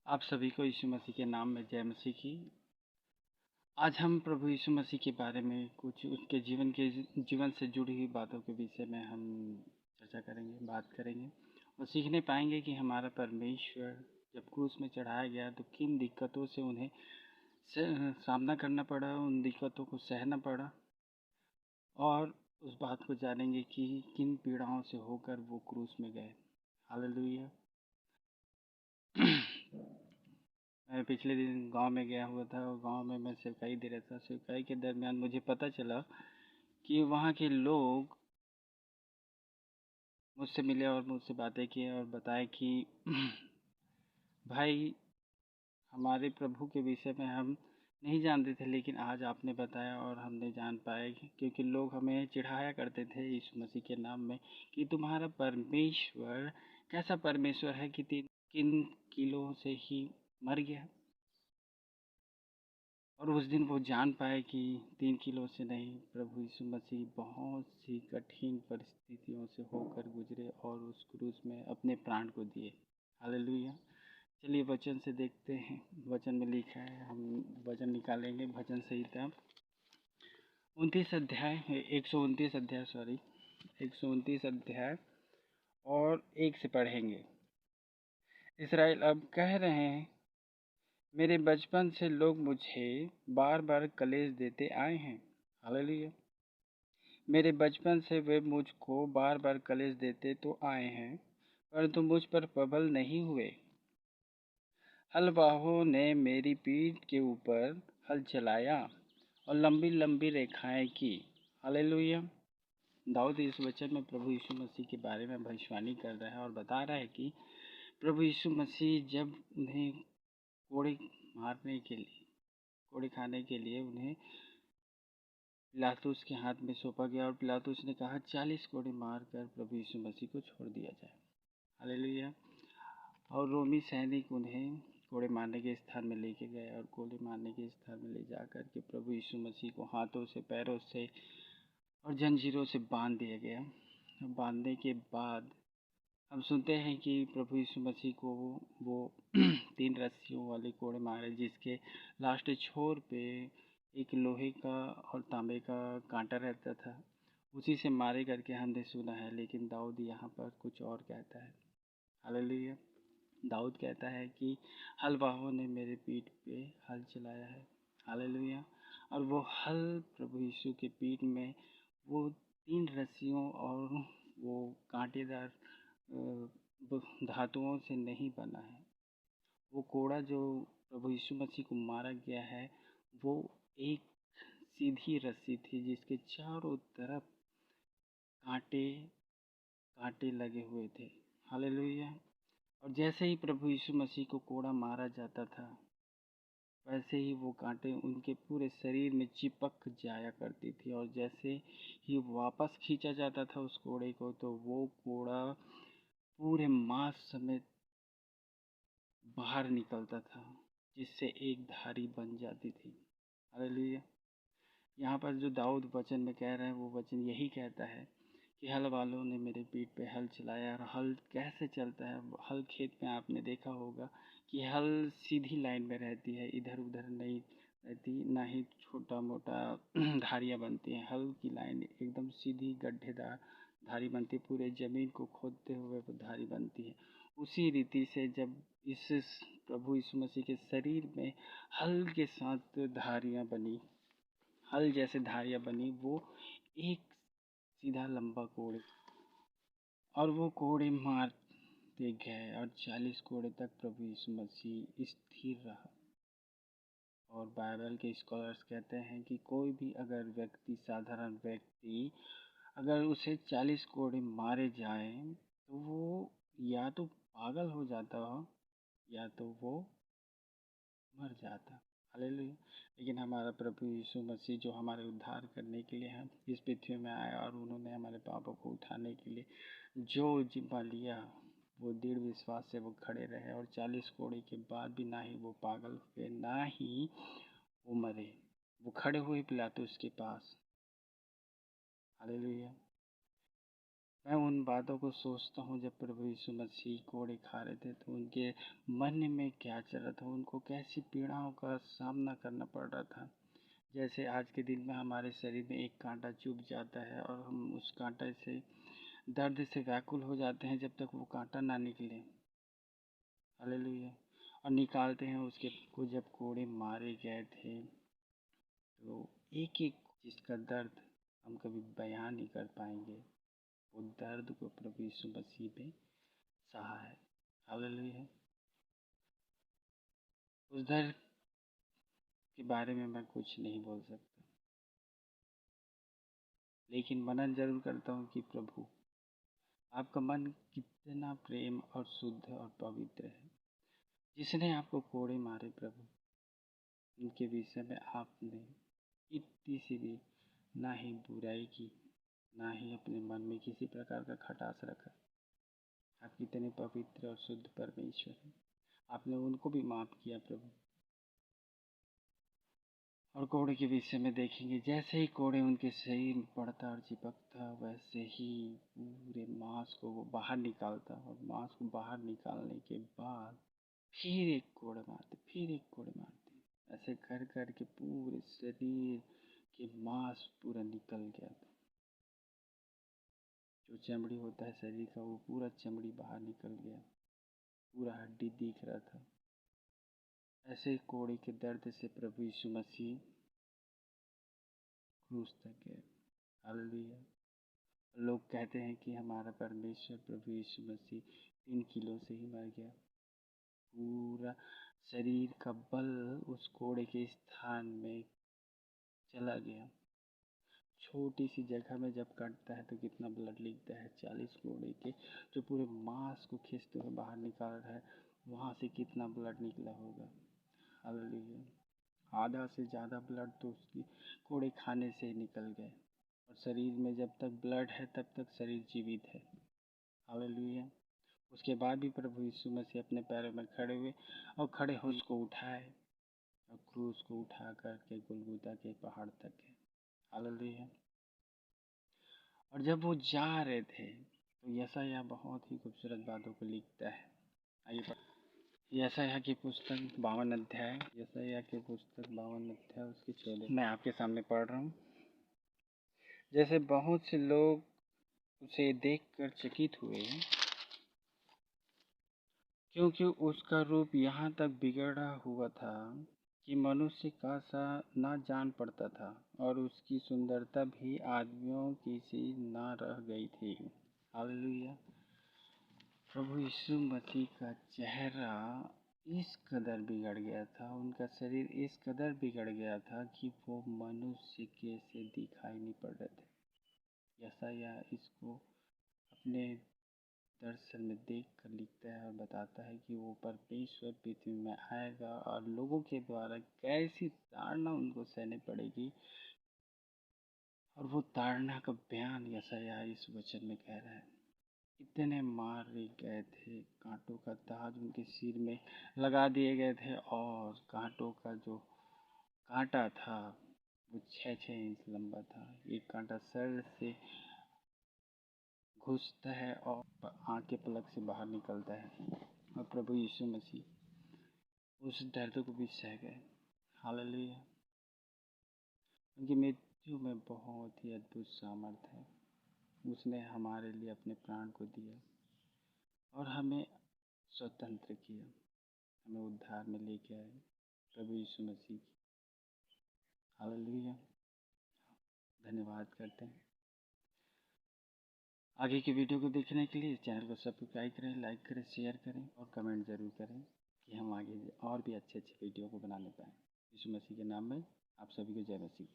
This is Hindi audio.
आप सभी को यीशु मसीह के नाम में जय मसीह की। आज हम प्रभु यीशु मसीह के बारे में कुछ उसके जीवन से जुड़ी हुई बातों के विषय में हम चर्चा करेंगे, बात करेंगे और सीखने पाएंगे कि हमारा परमेश्वर जब क्रूस में चढ़ाया गया तो किन दिक्कतों से उन्हें सामना करना पड़ा, उन दिक्कतों को सहना पड़ा और उस बात को जानेंगे कि किन पीड़ाओं से होकर वो क्रूस में गए। हालेलुया। मैं पिछले दिन गांव में गया हुआ था और गांव में मैं सेवकाई दे रहा था। सेवकाई के दरमियान मुझे पता चला कि वहाँ के लोग मुझसे मिले और मुझसे बातें किए और बताए कि भाई, हमारे प्रभु के विषय में हम नहीं जानते थे, लेकिन आज आपने बताया और हमने जान पाए क्योंकि लोग हमें चिढ़ाया करते थे यीशु मसीह के नाम में कि तुम्हारा परमेश्वर कैसा परमेश्वर है कि किन किलो से ही मर गया। और उस दिन वो जान पाए कि 3 किलो से नहीं, प्रभु यीशु मसीह बहुत सी कठिन परिस्थितियों से होकर गुजरे और उस क्रूस में अपने प्राण को दिए। हालेलुया। चलिए वचन से देखते हैं। वचन में लिखा है, हम वचन निकालेंगे भजन संहिता 129 अध्याय और 1 से पढ़ेंगे। इसराइल अब कह रहे हैं, मेरे बचपन से लोग मुझे बार बार कलेश देते आए हैं। हालेलुया। मेरे बचपन से वे मुझको बार बार कलेश देते तो आए हैं, परंतु मुझ पर प्रबल नहीं हुए। हलवाहों ने मेरी पीठ के ऊपर हल चलाया और लंबी लंबी रेखाएं की। हालेलुया। दाऊद इस वचन में प्रभु यीशु मसीह के बारे में भविष्यवाणी कर रहा है और बता रहा है कि प्रभु यीशु मसीह जब उन्हें कोड़े मारने के लिए, कोड़े खाने के लिए उन्हें पिलातुस के हाथ में सौंपा गया और पिलातुस ने कहा 40 कोड़े मारकर प्रभु यीशु मसीह को छोड़ दिया जाए। हालेलुया। और रोमी सैनिक उन्हें कोड़े मारने के स्थान में लेके गए और कोड़े मारने के स्थान में ले जाकर के प्रभु यीशु मसीह को हाथों से, पैरों से और जंजीरों से बांध दिया गया। बांधने के बाद हम सुनते हैं कि प्रभु यीशु मसीह को वो 3 रस्सियों वाले कोड़े मारे, जिसके लास्ट छोर पे एक लोहे का और तांबे का कांटा रहता था। उसी से मारे करके हमने सुना है। लेकिन दाऊद यहाँ पर कुछ और कहता है। हालेलुया। दाऊद कहता है कि हलवाहों ने मेरे पीठ पे हल चलाया है। हालेलुया। और वो हल प्रभु यीशु के पीठ में वो 3 रस्सियों और वो कांटेदार धातुओं से नहीं बना है। वो कोड़ा जो प्रभु यीशु मसीह को मारा गया है, वो एक सीधी रस्सी थी जिसके चारों तरफ कांटे कांटे लगे हुए थे। हालेलुया। और जैसे ही प्रभु यीशु मसीह को कोड़ा मारा जाता था, वैसे ही वो कांटे उनके पूरे शरीर में चिपक जाया करती थी और जैसे ही वापस खींचा जाता था उस कोड़े को, तो वो कोड़ा पूरे मांस समेत बाहर निकलता था, जिससे एक धारी बन जाती थी। हालेलुया। यहाँ पर जो दाऊद वचन में कह रहे हैं, वो वचन यही कहता है कि हल वालों ने मेरे पीठ पे हल चलाया। और हल कैसे चलता है? हल खेत में आपने देखा होगा कि हल सीधी लाइन में रहती है, इधर उधर नहीं रहती, ना ही छोटा मोटा धारियाँ बनती हैं। हल की लाइन एकदम सीधी गड्ढेदार धारी बनती है, पूरे ज़मीन को खोदते हुए वो धारी बनती है। उसी रीति से जब इस प्रभु यीशु मसीह के शरीर में हल के साथ धारियाँ बनी, हल जैसे धारियाँ बनी, वो एक सीधा लंबा कोड़े और वो कोड़े मारते गए और 40 कोड़े तक प्रभु यीशु मसीह स्थिर रहा। और बाइबल के स्कॉलर्स कहते हैं कि कोई भी अगर व्यक्ति, साधारण व्यक्ति, अगर उसे 40 कोड़े मारे जाएं तो वो या तो पागल हो जाता हो या तो वो मर जाता। हालेलुया। लेकिन हमारा प्रभु यीशु मसीह जो हमारे उद्धार करने के लिए हम इस पृथ्वी में आए और उन्होंने हमारे पापों को उठाने के लिए जो जिम्मा लिया, वो दृढ़ विश्वास से वो खड़े रहे और 40 कोड़े के बाद भी ना ही वो पागल हुए, ना ही वो मरे। वो खड़े हुए पिलातुस के पास। हालेलुया। मैं उन बातों को सोचता हूँ जब प्रभु यीशु मसीह कोड़े खा रहे थे तो उनके मन में क्या चल रहा था, उनको कैसी पीड़ाओं का सामना करना पड़ रहा था। जैसे आज के दिन में हमारे शरीर में एक कांटा चुभ जाता है और हम उस कांटे से दर्द से व्याकुल हो जाते हैं जब तक वो कांटा ना निकले। हालेलुया। और निकालते हैं उसके को। जब कोड़े मारे गए थे तो एक एक जिसका दर्द हम कभी बयान नहीं कर पाएंगे, वो दर्द को प्रभु यीशु मसीह ने सहा है। हालेलुया। उस दर्द के बारे में मैं कुछ नहीं बोल सकता, लेकिन मनन जरूर करता हूँ कि प्रभु आपका मन कितना प्रेम और शुद्ध और पवित्र है। जिसने आपको कोड़े मारे प्रभु, उनके विषय में आपने इतनी सी भी ना ही बुराई की, ना ही अपने मन में किसी प्रकार का खटास रखा। आप कितने पवित्र और शुद्ध परमेश्वर हैं। आपने उनको भी माफ किया प्रभु। और कोड़े के विषय में देखेंगे, जैसे ही कोड़े उनके शरीर में पड़ता और चिपकता, वैसे ही पूरे मांस को वो बाहर निकालता, और मांस को बाहर निकालने के बाद फिर एक कोड़े मारते, फिर एक कोड़े मारते। ऐसे कर कर के पूरे शरीर के मांस पूरा निकल गया था। जो चमड़ी होता है शरीर का, वो पूरा चमड़ी बाहर निकल गया, पूरा हड्डी दिख रहा था। ऐसे कोड़े के दर्द से प्रभु यीशु मसीह क्रूस तक गए। हालेलुया। लोग कहते हैं कि हमारा परमेश्वर प्रभु यीशु मसीह 3 किलो से ही मर गया। पूरा शरीर का बल उस कोड़े के स्थान में चला गया। छोटी सी जगह में जब कटता है तो कितना ब्लड लिखता है। 40 कोड़े के जो पूरे मांस को खींचते हुए बाहर निकाल रहा है, वहाँ से कितना ब्लड निकला होगा। हालेलुया। आधा से ज़्यादा ब्लड तो उसकी कोड़े खाने से ही निकल गए। और शरीर में जब तक ब्लड है तब तक शरीर जीवित है। हालेलुया। उसके बाद भी प्रभु यीशु मसीह अपने पैरों में खड़े हुए और खड़े हो उसको उठाए और क्रूस को उठा करके गुलगुता के पहाड़ तक गए। हालेलुया। और जब वो जा रहे थे तो यशायाह बहुत ही खूबसूरत बातों को लिखता है। आइए यशायाह की पुस्तक 52 अध्याय, यशायाह की पुस्तक 52 अध्याय उसके 14 मैं आपके सामने पढ़ रहा हूँ। जैसे बहुत से लोग उसे देखकर चकित हुए, क्योंकि उसका रूप यहाँ तक बिगड़ा हुआ था कि मनुष्य का सा ना जान पड़ता था, और उसकी सुंदरता भी आदमियों की सी ना रह गई थी। हालेलुया। प्रभु यीशु मसीह का चेहरा इस कदर बिगड़ गया था, उनका शरीर इस कदर बिगड़ गया था कि वो मनुष्य के से दिखाई नहीं पड़ रहे थे। यशायाह इसको अपने दर्शन में देख कर लिखता है और बताता है कि वो परमेश्वर पृथ्वी में आएगा और लोगों के द्वारा कैसी ताड़ना उनको सहनी पड़ेगी। और वो ताड़ना का बयान यशायाह इस वचन में कह रहा है। इतने मारे गए थे, कांटों का ताज उनके सिर में लगा दिए गए थे, और कांटों का जो कांटा था वो 6-6 इंच लंबा था। एक कांटा सर से घुसता है और आँख के पलक से बाहर निकलता है। और प्रभु यीशु मसीह उस दर्द को भी सह गए। हालेलुया। उनकी मृत्यु में बहुत ही अद्भुत सामर्थ्य है। उसने हमारे लिए अपने प्राण को दिया और हमें स्वतंत्र किया, हमें उद्धार में लेके आए प्रभु यीशु मसीह। हालेलुया। धन्यवाद करते हैं। आगे की वीडियो को देखने के लिए चैनल को सब्सक्राइब करें, लाइक करें, शेयर करें और कमेंट ज़रूर करें कि हम आगे और भी अच्छे अच्छे वीडियो को बनाने पाएँ। यीशु मसीह के नाम में आप सभी को जय मसीह।